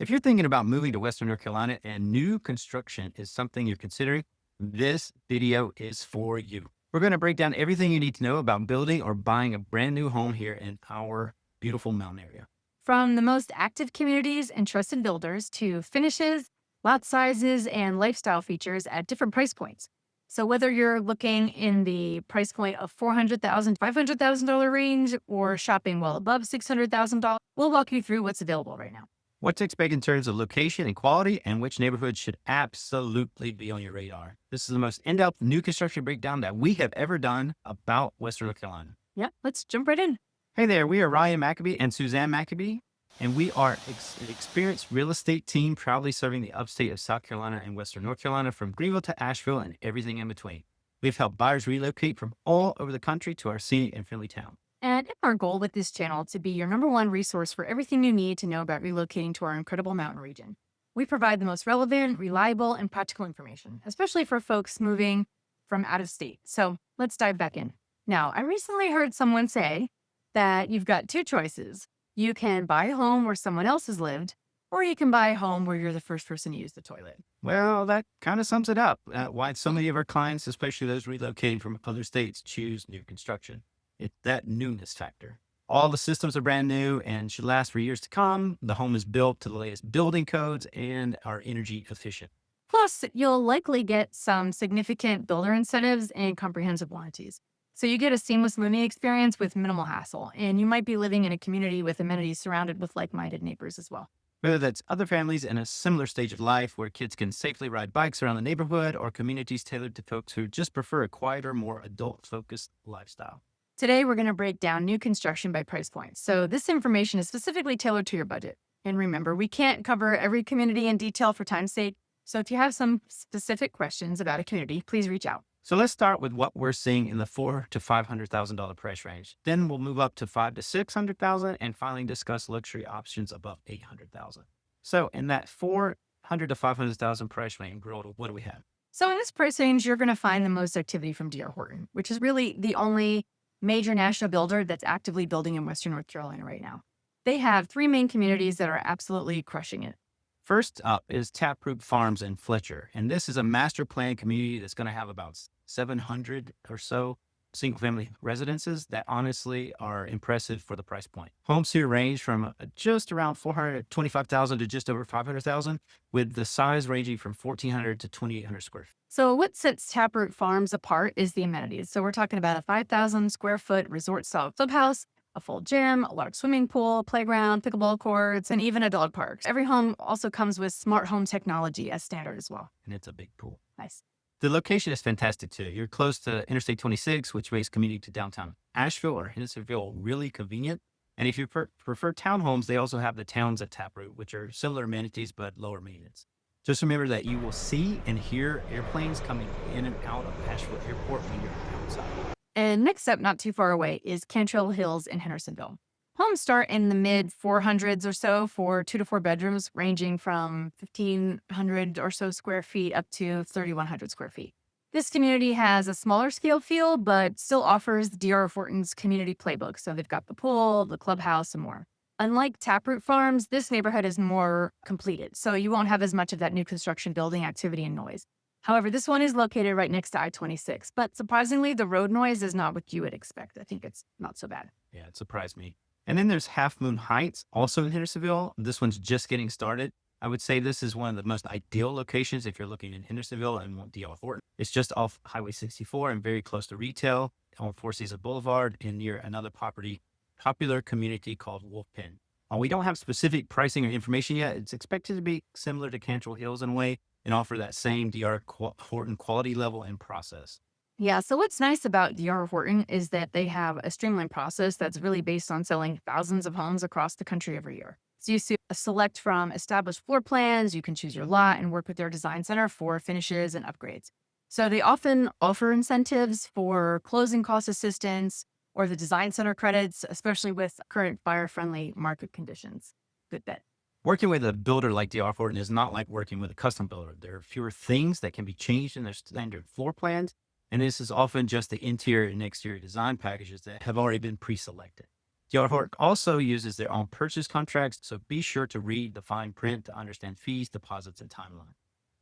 If you're thinking about moving to Western North Carolina and new construction is something you're considering, this video is for you. We're going to break down everything you need to know about building or buying a brand new home here in our beautiful mountain area. From the most active communities and trusted builders to finishes, lot sizes, and lifestyle features at different price points. So whether you're looking in the price point of $400,000, $500,000 range or shopping well above $600,000, we'll walk you through what's available right now. What to expect in terms of location and quality, and which neighborhoods should absolutely be on your radar. This is the most in-depth new construction breakdown that we have ever done about Western North Carolina. Yeah, let's jump right in. Hey there, we are Ryan McAbee and Suzanne McAbee, and we are an experienced real estate team proudly serving the upstate of South Carolina and Western North Carolina from Greenville to Asheville and everything in between. We've helped buyers relocate from all over the country to our scenic and friendly town. And it's our goal with this channel to be your number one resource for everything you need to know about relocating to our incredible mountain region. We provide the most relevant, reliable, and practical information, especially for folks moving from out of state. So let's dive back in. Now, I recently heard someone say that you've got two choices. You can buy a home where someone else has lived, or you can buy a home where you're the first person to use the toilet. Well, that kind of sums it up. Why so many of our clients, especially those relocating from other states, choose new construction. It's that newness factor. All the systems are brand new and should last for years to come. The home is built to the latest building codes and are energy efficient. Plus, you'll likely get some significant builder incentives and comprehensive warranties. So you get a seamless moving experience with minimal hassle, and you might be living in a community with amenities surrounded with like-minded neighbors as well. Whether that's other families in a similar stage of life where kids can safely ride bikes around the neighborhood, or communities tailored to folks who just prefer a quieter, more adult-focused lifestyle. Today, we're going to break down new construction by price point. So this information is specifically tailored to your budget. And remember, we can't cover every community in detail for time's sake. So if you have some specific questions about a community, please reach out. So let's start with what we're seeing in the $400,000 to $500,000 price range. Then we'll move up to $500,000 to $600,000 and finally discuss luxury options above $800,000. So in that $400,000 to $500,000 price range, what do we have? So in this price range, you're going to find the most activity from DR Horton, which is really the only major national builder that's actively building in Western North Carolina right now. They have three main communities that are absolutely crushing it. First up is Taproot Farms in Fletcher. And this is a master plan community that's going to have about 700 or so single family residences that honestly are impressive for the price point. Homes here range from just around $425,000 to just over $500,000, with the size ranging from 1,400 to 2,800 square feet. So what sets Taproot Farms apart is the amenities. So we're talking about a 5,000 square foot resort style clubhouse, a full gym, a large swimming pool, playground, pickleball courts, and even a dog park. Every home also comes with smart home technology as standard as well. And it's a big pool. Nice. The location is fantastic too. You're close to Interstate 26, which makes commuting to downtown Asheville or Hendersonville really convenient. And if you prefer townhomes, they also have the towns at Taproot, which are similar amenities but lower maintenance. Just remember that you will see and hear airplanes coming in and out of Asheville Airport when you're outside. And next up, not too far away, is Cantrell Hills in Hendersonville. Homes start in the mid 400s or so for 2 to 4 bedrooms, ranging from 1,500 or so square feet up to 3,100 square feet. This community has a smaller scale feel, but still offers DR Horton's community playbook. So they've got the pool, the clubhouse, and more. Unlike Taproot Farms, this neighborhood is more completed, so you won't have as much of that new construction building activity and noise. However, this one is located right next to I-26, but surprisingly, the road noise is not what you would expect. I think it's not so bad. Yeah, it surprised me. And then there's Half Moon Heights, also in Hendersonville. This one's just getting started. I would say this is one of the most ideal locations if you're looking in Hendersonville and want DR Horton. It's just off Highway 64 and very close to retail on Four Seasons Boulevard and near another popular community called Wolf Pen. We don't have specific pricing or information yet. It's expected to be similar to Cantrell Hills in a way and offer that same DR Horton quality level and process. Yeah, so what's nice about DR Horton is that they have a streamlined process that's really based on selling thousands of homes across the country every year. So you select from established floor plans, you can choose your lot and work with their design center for finishes and upgrades. So they often offer incentives for closing cost assistance or the design center credits, especially with current buyer-friendly market conditions. Good bet. Working with a builder like DR Horton is not like working with a custom builder. There are fewer things that can be changed in their standard floor plans. And this is often just the interior and exterior design packages that have already been pre-selected. DR Horton also uses their own purchase contracts, so be sure to read the fine print to understand fees, deposits, and timeline.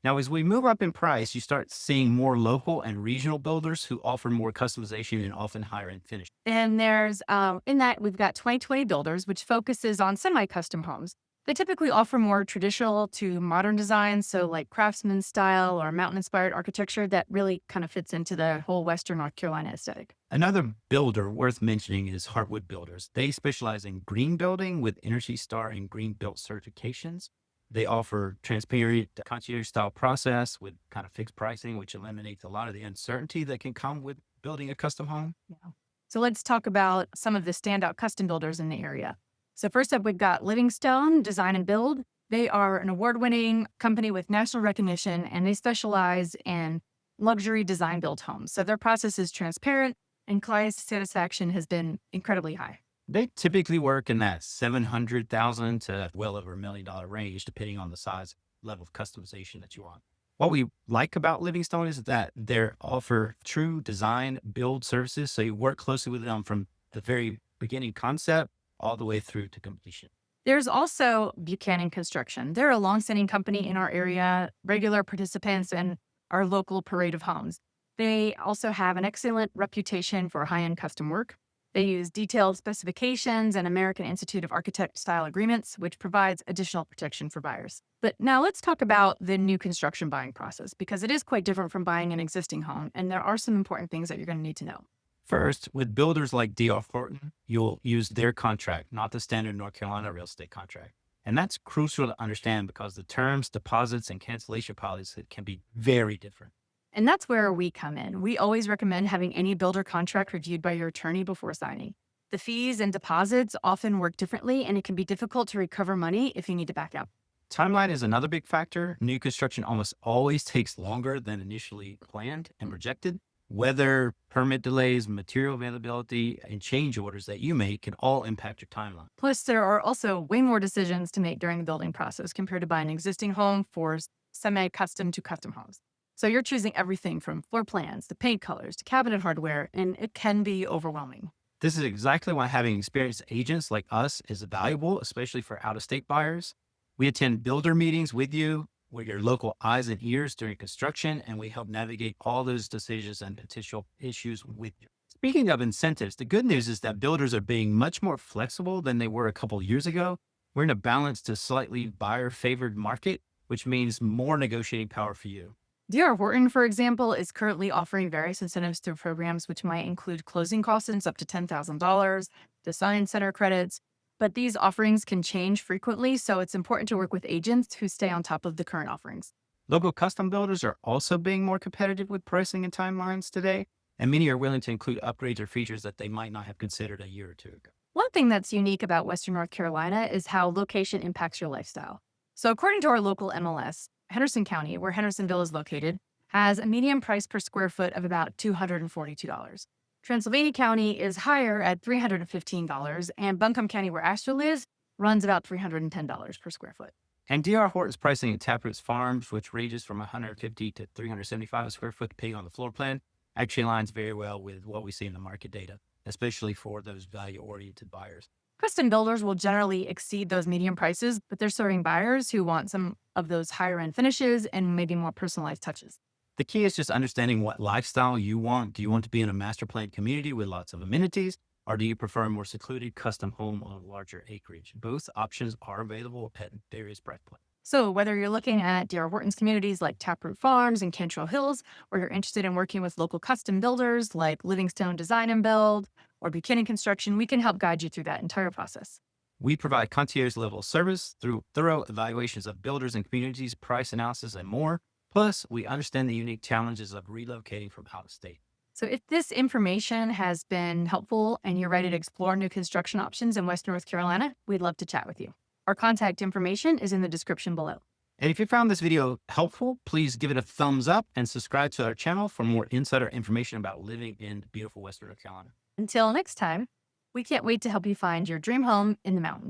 Now, as we move up in price, you start seeing more local and regional builders who offer more customization and often higher end finish. And there's, in that, we've got 2020 Builders, which focuses on semi-custom homes. They typically offer more traditional to modern designs, so like craftsman style or mountain-inspired architecture that really kind of fits into the whole Western North Carolina aesthetic. Another builder worth mentioning is Heartwood Builders. They specialize in green building with Energy Star and Green Built certifications. They offer transparent concierge style process with kind of fixed pricing, which eliminates a lot of the uncertainty that can come with building a custom home. Yeah. So let's talk about some of the standout custom builders in the area. So first up, we've got Livingstone Design and Build. They are an award-winning company with national recognition, and they specialize in luxury design build homes. So their process is transparent, and client satisfaction has been incredibly high. They typically work in that $700,000 to well over $1 million range, depending on the size level of customization that you want. What we like about Livingstone is that they offer true design build services. So you work closely with them from the very beginning concept all the way through to completion. There's also Buchanan Construction. They're a longstanding company in our area, regular participants in our local parade of homes. They also have an excellent reputation for high-end custom work. They use detailed specifications and American Institute of Architect style agreements, which provides additional protection for buyers. But now let's talk about the new construction buying process, because it is quite different from buying an existing home, and there are some important things that you're going to need to know. First, with builders like DR Horton, you'll use their contract, not the standard North Carolina real estate contract. And that's crucial to understand because the terms, deposits, and cancellation policies can be very different. And that's where we come in. We always recommend having any builder contract reviewed by your attorney before signing. The fees and deposits often work differently, and it can be difficult to recover money if you need to back out. Timeline is another big factor. New construction almost always takes longer than initially planned and projected. Weather, permit delays, material availability, and change orders that you make can all impact your timeline. Plus, there are also way more decisions to make during the building process compared to buying an existing home for semi-custom to custom homes. So you're choosing everything from floor plans to paint colors to cabinet hardware, and it can be overwhelming. This is exactly why having experienced agents like us is valuable, especially for out-of-state buyers. We attend builder meetings with you. We're your local eyes and ears during construction, and we help navigate all those decisions and potential issues with you. Speaking of incentives, the good news is that builders are being much more flexible than they were a couple years ago. We're in a balanced to slightly buyer-favored market, which means more negotiating power for you. DR Horton, for example, is currently offering various incentives through programs which might include closing costs up to $10,000, design center credits, but these offerings can change frequently, so it's important to work with agents who stay on top of the current offerings. Local custom builders are also being more competitive with pricing and timelines today, and many are willing to include upgrades or features that they might not have considered a year or two ago. One thing that's unique about Western North Carolina is how location impacts your lifestyle. So according to our local MLS, Henderson County, where Hendersonville is located, has a median price per square foot of about $242. Transylvania County is higher at $315, and Buncombe County, where Asheville is, runs about $310 per square foot. And DR Horton's pricing at Taproot Farms, which ranges from $150 to $375 a square foot, depending on the floor plan, actually aligns very well with what we see in the market data, especially for those value-oriented buyers. Custom builders will generally exceed those median prices, but they're serving buyers who want some of those higher-end finishes and maybe more personalized touches. The key is just understanding what lifestyle you want. Do you want to be in a master planned community with lots of amenities, or do you prefer a more secluded custom home on a larger acreage? Both options are available at various price points. So whether you're looking at DR Horton's communities like Taproot Farms and Cantrell Hills, or you're interested in working with local custom builders like Livingstone Design and Build or Buchanan Construction, we can help guide you through that entire process. We provide concierge level service through thorough evaluations of builders and communities, price analysis, and more. Plus, we understand the unique challenges of relocating from out of state. So if this information has been helpful and you're ready to explore new construction options in Western North Carolina, we'd love to chat with you. Our contact information is in the description below. And if you found this video helpful, please give it a thumbs up and subscribe to our channel for more insider information about living in beautiful Western North Carolina. Until next time, we can't wait to help you find your dream home in the mountains.